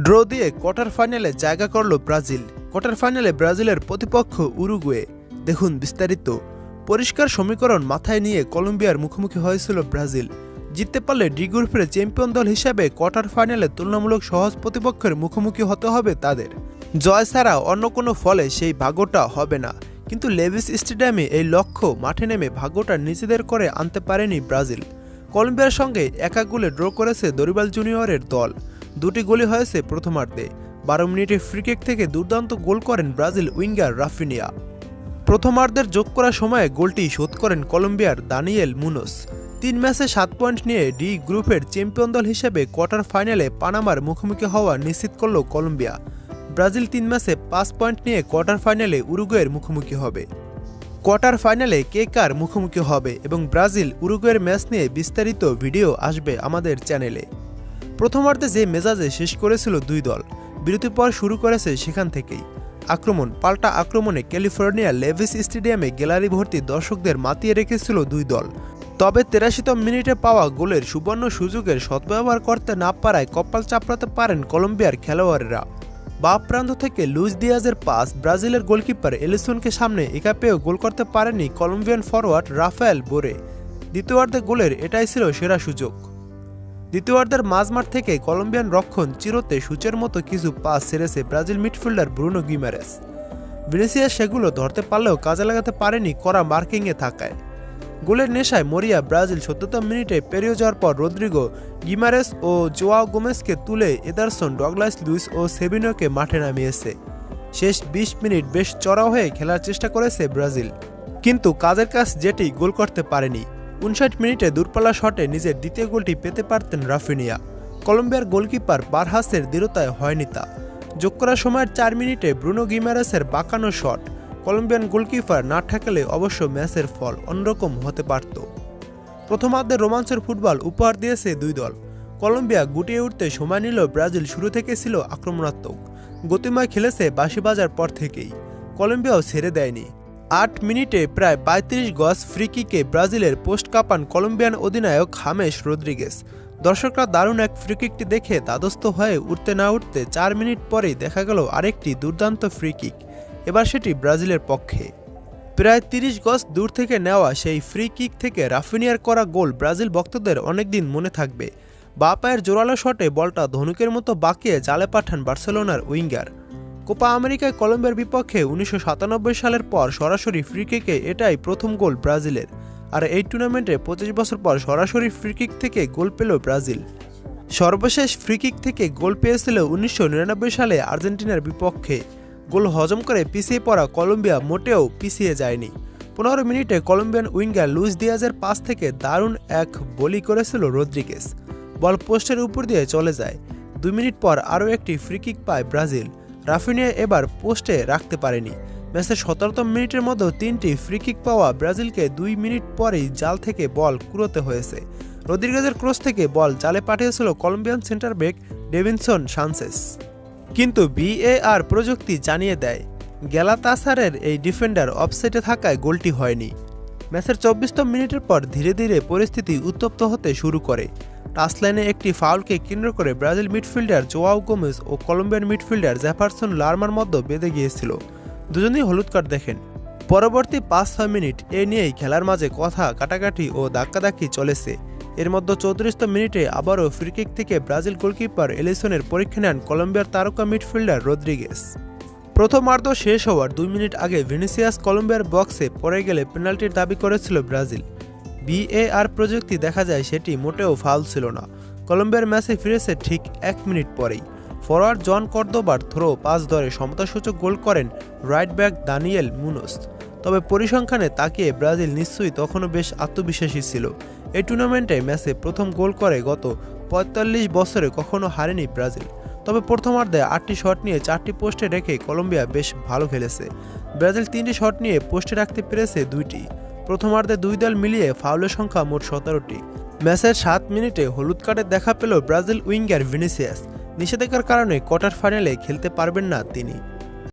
Draw দিয়ে quarter ফাইনালে জায়গা করল ব্রাজিল। কোয়ার্টার ফাইনালে ব্রাজিলের প্রতিপক্ষ উরুগুয়ে। দেখুন বিস্তারিত। পরিষ্কার সমীকরণ মাথায় নিয়ে কলম্বিয়ার মুখোমুখি হয়েছিল ব্রাজিল। জিততে পারলে ডি গ্রুপের চ্যাম্পিয়ন দল হিসেবে কোয়ার্টার ফাইনালে তুলনামূলক সহজ প্রতিপক্ষের মুখোমুখি হতে হবে তাদের। জয় ছাড়া অন্য কোনো ফলে সেই ভাগ্যটা হবে না, কিন্তু লেভিস স্টেডিয়ামে এই লক্ষ্য মাঠে নেমে ভাগ্যটা নিজেদের করে আনতে পারেনি ব্রাজিল। কলম্বিয়ার সঙ্গে এক গোলে ড্র করেছে দরিবাল জুনিয়রের দল। দুটি গোলই হয়েছে প্রথমার্ধে। 12 মিনিটে ফ্রিকিক থেকে দুর্দান্ত গোল করেন ব্রাজিল উইঙ্গার রাফিনিয়া। প্রথমার্ধের যোগ করা সময়ে গোলটি শোধ করেন কলম্বিয়ার দানিয়েল মুনোস। 3 ম্যাচে 7 পয়েন্ট নিয়ে ডি গ্রুপের চ্যাম্পিয়ন দল হিসেবে কোয়ার্টার ফাইনালে পানামার মুখোমুখি হওয়া নিশ্চিত করল কলম্বিয়া। ব্রাজিল 3 ম্যাচে 5 পয়েন্ট নিয়ে কোয়ার্টার ফাইনালে উরুগুয়ের মুখোমুখি হবে। কোয়ার্টার ফাইনালে কে কার মুখোমুখি হবে এবং ব্রাজিল উরুগুয়ের ম্যাচ নিয়ে বিস্তারিত ভিডিও আসবে আমাদের চ্যানেলে। প্রথমার্ধে যে মেজাজে শেষ করেছিল দুই দল, বিরতির পর শুরু করেছে সেখান থেকেই আক্রমণ। পাল্টা আক্রমণে ক্যালিফোর্নিয়া লেভিস স্টেডিয়ামে গ্যালারি ভর্তি দর্শকদের মাতিয়ে রেখেছিল দুই দল। তবে 83তম মিনিটে পাওয়া গোলের সুবর্ণ সুযোগের সদ্ব্যবহার করতে না পারায় কপাল চাপড়াতে পারেন কলম্বিয়ার খেলোয়াড়েরা। বাঁ প্রান্ত থেকে লুইস দিয়াজের পাস ব্রাজিলের গোলকিপার এলিসনকে সামনে একা পেয়েও গোল করতে পারেনি কলম্বিয়ান ফরওয়ার্ড রাফায়েল বোরে। দ্বিতীয়ার্ধে গোলের এটাই ছিল সেরা সুযোগ। দ্বিতীয়ার্ধের মাঝমাঠ থেকে কলম্বিয়ান রক্ষণ চিরতে সূচের মতো কিছু পাস ছেড়েছে Brazil midfielder Bruno Guimaraes. Vinicius সেগুলো ধরতে পারলেও কাজে লাগাতে পারেনি কড়া মার্কিংয়ে থাকায়। গোলের নেশায় মরিয়া ব্রাজিল 70তম মিনিটে পেরিয়ে যাওয়ার পর রদ্রিগো, গিমারেস ও জোয়াও গোমেজকে তুলে এদারসন, ডগলাস লুইস ও সেভিনোকে মাঠে নামিয়েছে। শেষ 20 মিনিট বেশ চড়াও হয়ে খেলার চেষ্টা করেছে ব্রাজিল, কিন্তু কাজের কাজ যেটি গোল করতে পারেনি। 59 মিনিটে দূরপাল্লা শটে নিজের দ্বিতীয় গোলটি পেতে পারতেন রাফিনিয়া। কলম্বিয়ার গোলকিপার বারহাসের দৃঢ়তায় হয়নি তা। যোগ করার সময়ের 4 মিনিটে ব্রুনো গিমারেসের বাঁকানো শট কলম্বিয়ান গোলকিপার না ঠেকালে অবশ্য ম্যাচের ফল অন্যরকম হতে পারত। প্রথমার্ধে রোমাঞ্চের ফুটবল উপহার দিয়েছে দুই দল। কলম্বিয়া গুটিয়ে উঠতে সময় নিল, ব্রাজিল শুরু থেকে ছিল আক্রমণাত্মক, গতিময় খেলেছে বাঁশি বাজার পর থেকেই। কলম্বিয়াও ছেড়ে দেয়নি। 8 মিনিটে প্রায় 35 গজ ফ্রি কিকে ব্রাজিলের পোস্ট কাঁপান কলম্বিয়ান অধিনায়ক হামেস রদ্রিগেস। দর্শকরা দারুণ এক ফ্রি কিকটি দেখে দ্বাদস্থ হয়ে উঠতে না উঠতে 4 মিনিট পরেই দেখা গেল আরেকটি দুর্দান্ত ফ্রি কিক, এবার সেটি ব্রাজিলের পক্ষে। প্রায় 30 গজ দূর থেকে নেওয়া সেই ফ্রি কিক থেকে রাফিনিয়ার করা গোল ব্রাজিল ভক্তদের অনেকদিন মনে থাকবে। বাঁ পায়ের জোরালো শটে বলটা ধনুকের মতো বাঁকিয়ে জালে পাঠান বার্সেলোনার উইঙ্গার। কোপা আমেরিকায় কলম্বিয়ার বিপক্ষে 1997 সালের পর সরাসরি ফ্রি কিকে এটাই প্রথম গোল ব্রাজিলের। আর এই টুর্নামেন্টে 25 বছর পর সরাসরি ফ্রি কিক থেকে গোল পেল ব্রাজিল। সর্বশেষ ফ্রি কিক থেকে গোল পেয়েছিল 1999 সালে আর্জেন্টিনার বিপক্ষে। গোল হজম করে পিছিয়ে পড়া কলম্বিয়া মোটেও পিছিয়ে যায়নি। 15 মিনিটে কলম্বিয়ান উইঙ্গার লুইস দিয়াজের পাস থেকে দারুণ এক বলি করেছিল রদ্রিগেস। বল পোস্টের উপর দিয়ে চলে যায়। 2 মিনিট পর আরও একটি ফ্রি কিক পায় ব্রাজিল। রাফিনিয়া এবার পোস্টে রাখতে পারেনি। ম্যাচের 17তম মিনিটের মধ্যে 3টি ফ্রি কিক পাওয়া ব্রাজিলকে 2 মিনিট পরেই জাল থেকে বল কুড়োতে হয়েছে। রদ্রিগেজের ক্রস থেকে বল জালে পাঠিয়েছিল Colombian centre back Davinson Sanchez, কিন্তু VAR প্রযুক্তি জানিয়ে দেয় গ্যালাতাসারের এই ডিফেন্ডার অফসাইডে থাকায় গোলটি হয়নি। ম্যাচের 24তম মিনিটের পর ধীরে ধীরে পরিস্থিতি উত্তপ্ত হতে শুরু করে। টাচলাইনে একটি ফাউলকে কেন্দ্র করে ব্রাজিল মিডফিল্ডার জোয়াও গোমেজ ও কলম্বিয়ান মিডফিল্ডার জেফারসন লারমার মধ্যে বেঁধে গিয়েছিল। দুজনেই হলুদ কার্ড দেখেন। পরবর্তী 5-6 মিনিট এ নিয়েই খেলার মাঝে কথা কাটাকাটি ও ধাক্কাধাক্কি চলেছে। এর মধ্যে 34তম মিনিটে আবারও ফ্রি কিক থেকে ব্রাজিল গোলকিপার এলিসনের পরীক্ষা নেন কলম্বিয়ার তারকা মিডফিল্ডার রদ্রিগেস। প্রথমার্ধ শেষ হওয়ার 2 মিনিট আগে ভিনিসিয়াস কলম্বিয়ার বক্সে পড়ে গেলে পেনাল্টির দাবি করেছিল ব্রাজিল। VAR প্রযুক্তি দেখা যায় সেটি মোটেও ফাউল ছিল না। কলম্বিয়ার ম্যাচে ফিরেছে ঠিক 1 মিনিট পরেই। ফরওয়ার্ড জন কর্দোবার থ্রো পাস ধরে সমতাসূচক গোল করেন রাইট ব্যাক দানিয়েল মুনোস। তবে পরিসংখ্যানে তাকিয়ে ব্রাজিল নিশ্চয়ই তখনও বেশ আত্মবিশ্বাসী ছিল। এই টুর্নামেন্টে ম্যাচে প্রথম গোল করে গত 45 বছরে কখনো হারেনি ব্রাজিল। তবে প্রথমার্ধে 8টি শট নিয়ে 4টি পোস্টে রেখে কলম্বিয়া বেশ ভালো খেলেছে। ব্রাজিল 3টি শট নিয়ে পোস্টে রাখতে পেরেছে 2টি। প্রথমার্ধে দুই দল মিলিয়ে ফাউলের সংখ্যা মোট 17টি। ম্যাচের 7 মিনিটে হলুদ কার্ডের দেখা পেল ব্রাজিল উইঙ্গার ভিনিসিয়াস। নিষেধাজ্ঞার কারণে কোয়ার্টার ফাইনালে খেলতে পারবেন না তিনি।